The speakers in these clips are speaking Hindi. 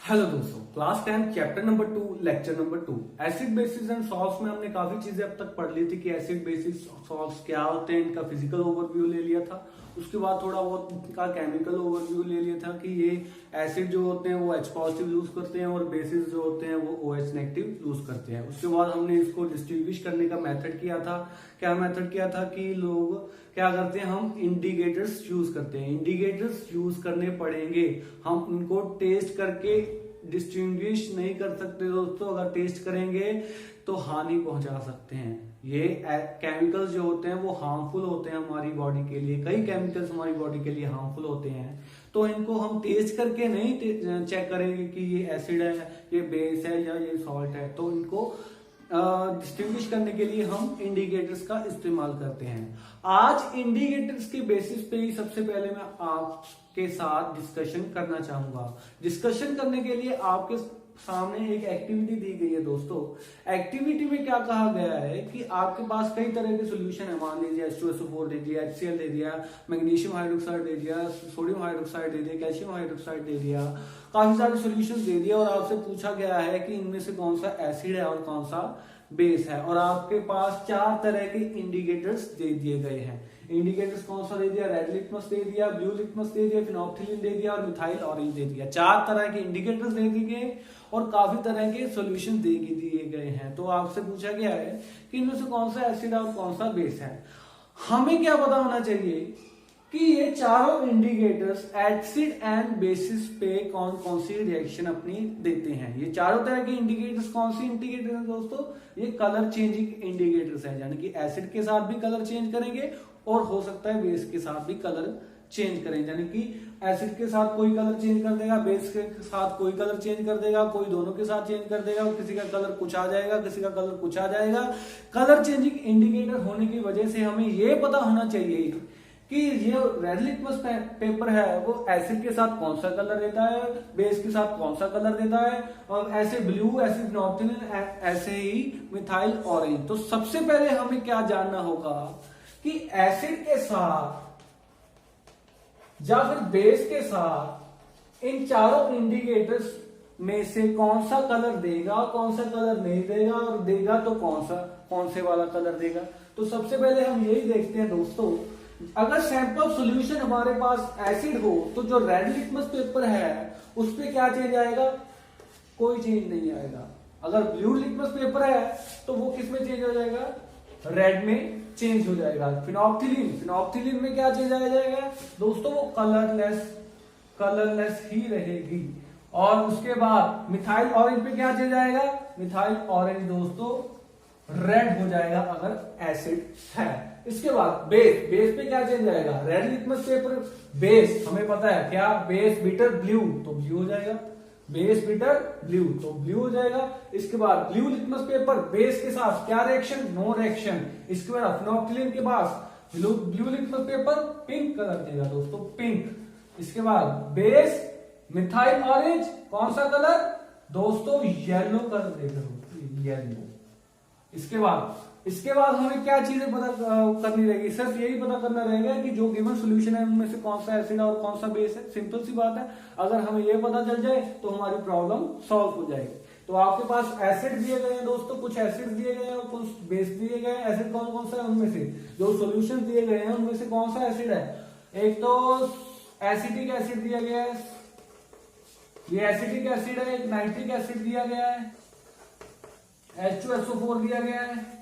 हेलो दोस्तों, class 10 chapter number 2 lecture number 2 acid basis and salts में हमने काफी चीजें अब तक पढ़ ली थी कि एसिड बेसिस सॉल्ट्स क्या होते हैं। इनका फिजिकल ओवरव्यू ले लिया था। उसके बाद थोड़ा बहुत इनका केमिकल ओवरव्यू ले लिया था कि ये एसिड जो होते हैं वो H पॉजिटिव यूज करते हैं और बेसिस जो होते हैं वो OH नेगेटिव यूज करते हैं। उसके बाद हमने इसको डिस्टिंग्विश करने का मेथड किया था। क्या मेथड किया था कि लोग क्या करते हैं, हम इंडिकेटर्स यूज करते हैं। इंडिकेटर्स यूज करने पड़ेंगे, हम उनको टेस्ट करके डिस्टिंग्विश नहीं कर सकते दोस्तों। अगर टेस्ट करेंगे तो हानि पहुंचा सकते हैं। ये केमिकल्स जो होते हैं वो हार्मफुल होते हैं हमारी बॉडी के लिए। कई केमिकल्स हमारी बॉडी के लिए हार्मफुल होते हैं, तो इनको हम टेस्ट करके नहीं चेक करेंगे कि ये एसिड है, ये बेस है या ये सॉल्ट है। तो इनको डिस्टिंग्विश करने के लिए हम इंडिकेटर्स का इस्तेमाल करते हैं। आज इंडिकेटर्स के बेसिस पे ही सबसे पहले मैं आपके साथ डिस्कशन करना चाहूंगा। डिस्कशन करने के लिए आपके सामने एक एक्टिविटी दी गई है दोस्तों। एक्टिविटी में क्या कहा गया है कि आपके पास कई तरह के सॉल्यूशन है। मान लीजिए H2SO4 दे दिया, HCl दे दिया, मैग्नीशियम हाइड्रोक्साइड दे दिया, सोडियम हाइड्रोक्साइड दे दिया, कैल्शियम हाइड्रोक्साइड दे दिया, काफी सारे सॉल्यूशंस दे दिया और आपसे पूछा गया है कि इनमें से कौन सा एसिड है और कौन सा बेस है। और आपके पास 4 तरह के इंडिकेटर्स दे दिए गए हैं। इंडिकेटर्स कौन सा दे दिया? रेड लिटमस दे दिया, ब्लू लिटमस दे दिया, फिनोप्थिलीन दे दिया और मिथाइल ऑरेंज दे दिया। 4 तरह के इंडिकेटर्स दे दिए गए और काफी तरह के सॉल्यूशन दिए गए हैं। तो आपसे पूछा गया है कि इनमें से कौन सा एसिड है और कौन सा बेस है। हमें क्या पता होना चाहिए कि ये चारों इंडिकेटर्स एसिड एंड बेसिस पे कौन कौन सी रिएक्शन अपनी देते हैं। ये चारों तरह के इंडिकेटर्स कौन सी इंडिकेटर्स हैं दोस्तों? ये कलर चेंजिंग इंडिकेटर्स हैं, यानी कि एसिड के साथ भी कलर चेंज करेंगे और हो सकता है बेस के साथ भी कलर चेंज करें। यानी कि एसिड के साथ कोई कलर चेंज कर देगा, बेस के साथ कोई कलर चेंज कर देगा, कोई दोनों के साथ चेंज कर देगा, किसी का कलर कुछ आ जाएगा, किसी का कलर कुछ आ जाएगा। कलर चेंजिंग इंडिकेटर होने की वजह से हमें यह पता होना चाहिए कि ये रेड लिटमस पेपर है वो एसिड के साथ कौन सा कलर देता है, बेस के साथ कौन सा कलर देता है, और ऐसे ब्लू, ऐसे फिनोप्थिलीन, ऐसे ही मिथाइल ऑरेंज। तो सबसे पहले हमें क्या जानना होगा कि एसिड के साथ या फिर बेस के साथ इन चारों इंडिकेटर्स में से कौन सा कलर देगा, कौन सा कलर नहीं देगा, और देगा तो कौन से वाला कलर देगा। तो सबसे पहले हम यही देखते हैं दोस्तों, अगर सैंपल सॉल्यूशन हमारे पास एसिड हो तो जो रेड लिटमस पेपर है उस पे क्या चेंज आएगा? कोई चेंज नहीं आएगा। अगर ब्लू लिटमस पेपर है तो वो किस में चेंज हो जाएगा? रेड में चेंज हो जाएगा। फिनोप्थिलीन में क्या चेंज आ जाएगा दोस्तों? वो कलरलेस ही रहेगी। और उसके बाद मिथाइल ऑरेंज पे क्या चेंज आएगा? मिथाइल ऑरेंज दोस्तों रेड हो जाएगा अगर एसिड है। इसके बाद बेस पे क्या चेंज आएगा? रेड लिटमस पेपर बेस हमें पता है क्या? बेस बिटर ब्लू, तो ब्लू हो जाएगा। बेस बिटर ब्लू, तो ब्लू हो जाएगा। इसके बाद ब्लू लिटमस पेपर बेस के साथ क्या रिएक्शन? No reaction. इसके बाद फिनोप्थिलीन के पास blue litmus paper pink colour देगा दोस्तों, पिंक। इसके बाद बेस मिथाइल ऑरेंज कौन सा कलर दोस्तों? येलो कलर देगा, येलो। इसके बाद हमें क्या चीजें पता करनी रहेगी? सिर्फ यही पता करना रहेगा कि जो गिवन सॉल्यूशन है उनमें से कौन सा एसिड है और कौन सा बेस है। सिंपल सी बात है। अगर हमें ये पता चल जाए तो हमारी प्रॉब्लम सॉल्व हो जाएगी। तो आपके पास एसिड दिए गए हैं दोस्तों, कुछ एसिड दिए गए हैं और कुछ बेस दिए गए हैं। एसिड कौन कौन सा है उनमें से? जो सॉल्यूशन दिए गए हैं उनमें से कौन सा एसिड है? एक तो एसिटिक एसिड दिया गया है, ये एसिटिक एसिड है। एक नाइट्रिक एसिड दिया गया है, H2SO4 दिया गया है।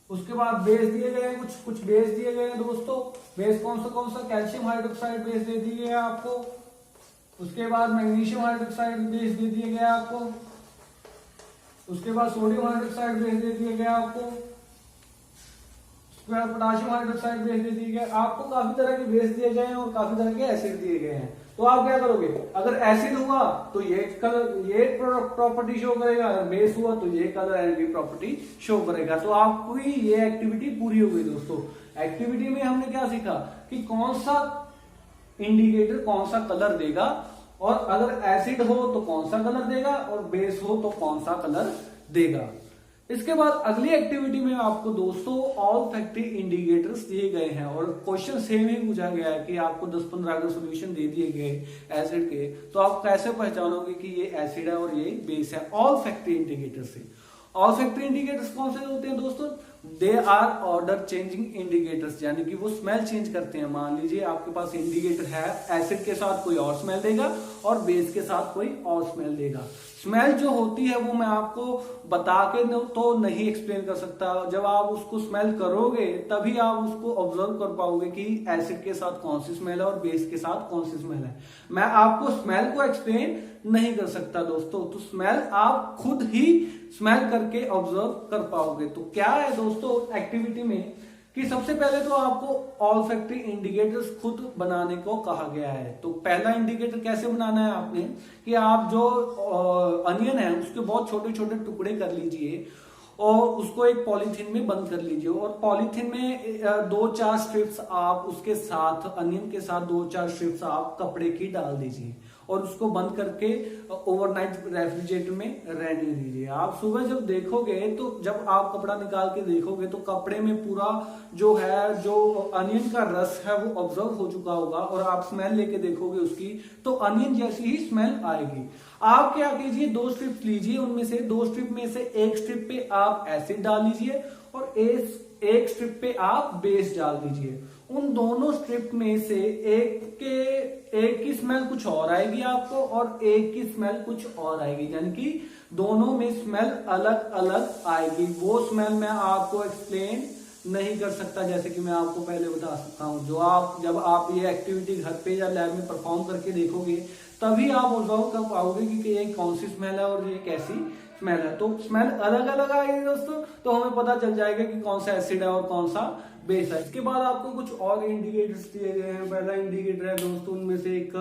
उसके बाद बेस दिए गए हैं, कुछ बेस दिए गए हैं दोस्तों। बेस कौन सा? कैल्शियम हाइड्रोक्साइड बेस दे दिए गए आपको। उसके बाद मैग्नीशियम हाइड्रोक्साइड बेस दे दिए गए आपको। उसके बाद सोडियम हाइड्रोक्साइड बेस दे दिए गए आपको। उसके बाद पोटाशियम हाइड्रोक्साइड बेस दे दिए गए आपको। काफी तरह के बेस दिए गए हैं और काफी तरह के एसिड दिए गए हैं। तो आप क्या करोगे? अगर एसिड हुआ तो ये कलर, ये प्रॉपर्टी शो करेगा। अगर बेस हुआ तो ये कलर एंड ये प्रॉपर्टी शो करेगा। तो आपकी ये एक्टिविटी पूरी हो गई दोस्तों। एक्टिविटी में हमने क्या सीखा कि कौन सा इंडिकेटर कौन सा कलर देगा, और अगर एसिड हो तो कौन सा कलर देगा, और बेस हो तो कौन सा कलर देगा। इसके बाद अगली एक्टिविटी में आपको दोस्तों ऑल फैक्ट्री इंडिकेटर्स दिए गए हैं और क्वेश्चन सेम ही पूछा गया है कि आपको 10-15 अगर सोल्यूशन दे दिए गए एसिड के, तो आप कैसे पहचानोगे कि ये एसिड है और ये बेस है ऑल फैक्ट्री इंडिकेटर से। ऑल फैक्ट्री इंडिकेटर्स कौन से होते हैं दोस्तों? They are odour changing indicators, यानी कि वो स्मेल चेंज करते हैं। मान लीजिए आपके पास इंडिकेटर है, एसिड के साथ कोई और स्मेल देगा और बेस के साथ कोई और स्मेल देगा। स्मेल जो होती है वो मैं आपको बता के तो नहीं एक्सप्लेन कर सकता, जब आप उसको स्मेल करोगे तभी आप उसको ऑब्जर्व कर पाओगे कि एसिड के साथ कौन सी स्मेल है और बेस के साथ कौन सी स्मेल है। मैं आपको स्मेल को एक्सप्लेन नहीं कर सकता दोस्तों, तो स्मेल आप खुद ही स्मेल करके ऑब्जर्व कर पाओगे। तो क्या है दोस्तों एक्टिविटी में कि सबसे पहले तो आपको ऑल फैक्ट्री इंडिकेटर्स खुद बनाने को कहा गया है। तो पहला इंडिकेटर कैसे बनाना है आपने कि आप जो अनियन है उसके बहुत छोटे छोटे टुकड़े कर लीजिए और उसको एक पॉलीथीन में बंद कर लीजिए और पॉलीथीन में 2-4 स्ट्रिप्स आप उसके साथ अनियन के साथ 2-4 स्ट्रिप्स आप कपड़े की डाल दीजिए और उसको बंद करके ओवरनाइट रेफ्रिजरेटर में रहने दीजिए। आप सुबह जब देखोगे तो जब आप कपड़ा निकाल के देखोगे तो कपड़े में पूरा जो है जो अनियन का रस है वो ऑब्जर्व हो चुका होगा और आप स्मेल लेके देखोगे उसकी तो अनियन जैसी ही स्मेल आएगी। आप क्या कीजिए, 2 स्ट्रिप लीजिए, उनमें से 2 स्ट्रिप में से एक स्ट्रिप पे आप एसिड डाल लीजिए और एक स्ट्रिप पे आप बेस डाल दीजिए। उन दोनों स्ट्रिप में से एक की स्मेल कुछ और आएगी आपको और एक की स्मेल कुछ और आएगी, यानी कि दोनों में स्मेल अलग अलग आएगी। वो स्मेल मैं आपको एक्सप्लेन नहीं कर सकता, जैसे कि मैं आपको पहले बता सकता हूं। जब आप ये एक्टिविटी घर पे या लैब में परफॉर्म करके देखोगे तभी आप ऑब्जर्व कर पाओगे कि ये कौन सी स्मेल है और ये कैसी स्मेल है। तो स्मेल अलग अलग आएगी दोस्तों, तो हमें पता चल जाएगा कि कौन सा एसिड है और कौन सा बेस है। इसके बाद आपको कुछ और इंडिकेटर्स दिए गए हैं। पहला इंडिकेटर है दोस्तों, उनमें से एक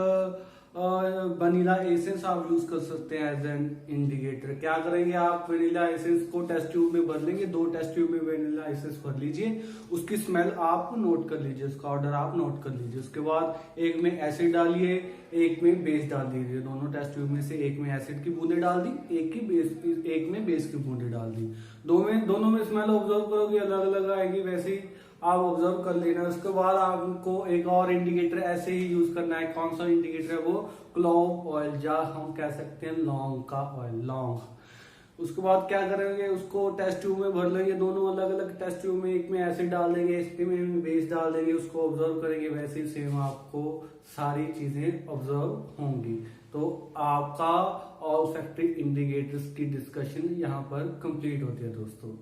वनीला एसेंस आप यूज कर सकते हैं एज एन इंडिकेटर। क्या करेंगे आप, वनीला एसेंस को टेस्ट ट्यूब में भर लेंगे, 2 टेस्ट ट्यूब में वनीला एसेंस भर लीजिए, उसकी स्मेल आप नोट कर लीजिए, उसका ऑर्डर आप नोट कर लीजिए। उसके बाद एक में एसिड डालिए, एक में बेस डाल दीजिए। दोनों टेस्ट ट्यूब में से एक में एसिड की बूंदे डाल दी, एक में बेस की बूंदे डाल दी। दोनों में स्मेल ऑब्जर्व करोगे अलग अलग आएगी, वैसे ही आप ऑब्जर्व कर लेना। उसके बाद आपको एक और इंडिकेटर ऐसे ही यूज करना है। कौन सा इंडिकेटर है वो? क्लोव ऑयल, या हम कह सकते हैं लौंग का ऑयल, लौंग। उसके बाद क्या करेंगे, उसको टेस्ट ट्यूब में भर लेंगे, दोनों अलग अलग टेस्ट ट्यूब में, एक में एसिड डाल देंगे, इसके में बेस डाल देंगे, उसको ऑब्जर्व करेंगे। वैसे ही सेम आपको सारी चीजें ऑब्जर्व होंगी। तो आपका ऑल फैक्ट्री इंडिकेटर्स की डिस्कशन यहाँ पर कंप्लीट होती है दोस्तों।